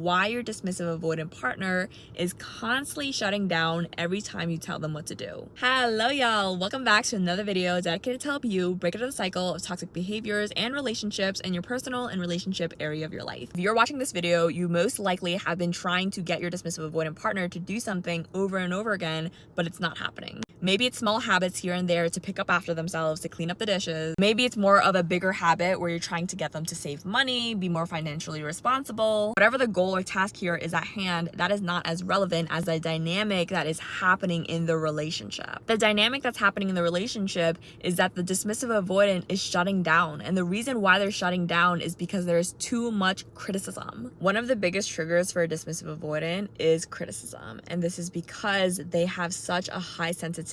why your dismissive avoidant partner is constantly shutting down every time you tell them what to do. Hello y'all, welcome back to another video dedicated to help you break out of the cycle of toxic behaviors and relationships in your personal and relationship area of your life. If you're watching this video, you most likely have been trying to get your dismissive avoidant partner to do something over and over again, but it's not happening. Maybe it's small habits here and there to pick up after themselves, to clean up the dishes. Maybe it's more of a bigger habit where you're trying to get them to save money, be more financially responsible. Whatever the goal or task here is at hand, that is not as relevant as the dynamic that is happening in the relationship. The dynamic that's happening in the relationship is that the dismissive avoidant is shutting down. And the reason why they're shutting down is because there's too much criticism. One of the biggest triggers for a dismissive avoidant is criticism. And this is because they have such a high sensitivity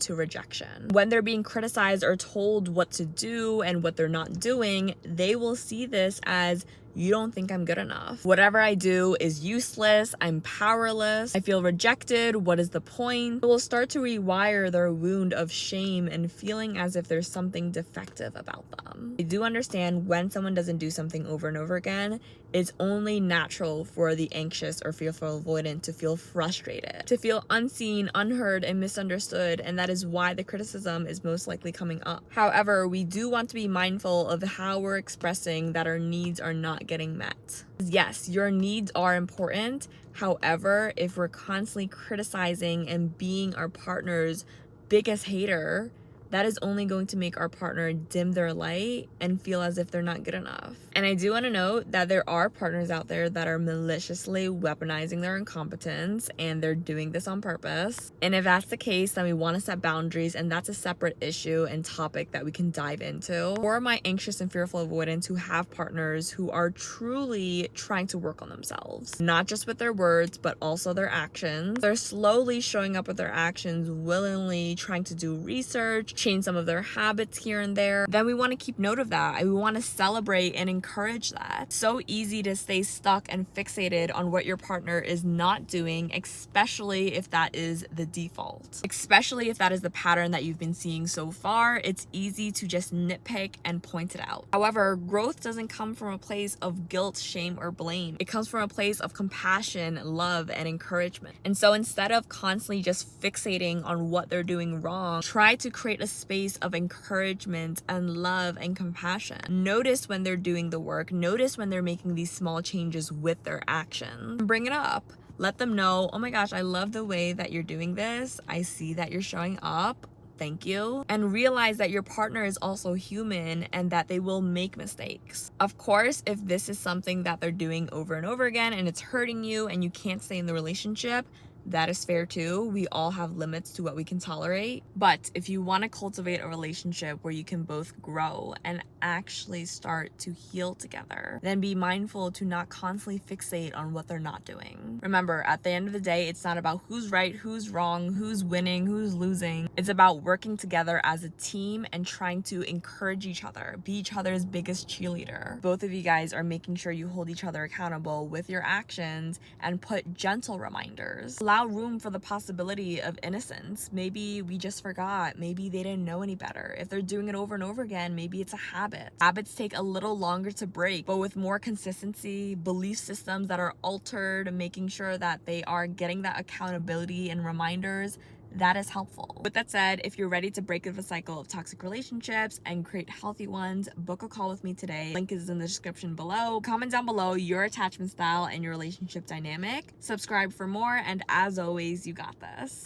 to rejection. When they're being criticized or told what to do and what they're not doing, they will see this as, you don't think I'm good enough. Whatever I do is useless. I'm powerless. I feel rejected. What is the point? It will start to rewire their wound of shame and feeling as if there's something defective about them. I do understand when someone doesn't do something over and over again, it's only natural for the anxious or fearful avoidant to feel frustrated, to feel unseen, unheard, and misunderstood, and that is why the criticism is most likely coming up. However, we do want to be mindful of how we're expressing that our needs are not getting met. Yes, your needs are important. However, if we're constantly criticizing and being our partner's biggest hater, that is only going to make our partner dim their light and feel as if they're not good enough. And I do want to note that there are partners out there that are maliciously weaponizing their incompetence, and they're doing this on purpose. And if that's the case, then we want to set boundaries, and that's a separate issue and topic that we can dive into. For my anxious and fearful avoidants who have partners who are truly trying to work on themselves, not just with their words, but also their actions. They're slowly showing up with their actions, willingly trying to do research, change some of their habits here and there, then we want to keep note of that. We want to celebrate and encourage that. So easy to stay stuck and fixated on what your partner is not doing, especially if that is the default. Especially if that is the pattern that you've been seeing so far, it's easy to just nitpick and point it out. However, growth doesn't come from a place of guilt, shame, or blame. It comes from a place of compassion, love, and encouragement. And so instead of constantly just fixating on what they're doing wrong, try to create a space of encouragement and love and compassion. Notice when they're doing the work. Notice when they're making these small changes with their actions. Bring it up. Let them know, oh my gosh, I love the way that you're doing this. I see that you're showing up. Thank you. And realize that your partner is also human and that they will make mistakes. Of course, if this is something that they're doing over and over again and it's hurting you and you can't stay in the relationship, that is fair too. We all have limits to what we can tolerate. But if you want to cultivate a relationship where you can both grow and actually start to heal together, then be mindful to not constantly fixate on what they're not doing. Remember, at the end of the day, it's not about who's right, who's wrong, who's winning, who's losing. It's about working together as a team and trying to encourage each other, be each other's biggest cheerleader. Both of you guys are making sure you hold each other accountable with your actions and put gentle reminders. Allow room for the possibility of innocence. Maybe we just forgot. Maybe they didn't know any better. If they're doing it over and over again, maybe it's a habit. Habits take a little longer to break, but with more consistency, belief systems that are altered, making sure that they are getting that accountability and reminders, that is helpful. With that said, if you're ready to break the cycle of toxic relationships and create healthy ones, book a call with me today. Link is in the description below. Comment down below your attachment style and your relationship dynamic. Subscribe for more, and as always, you got this.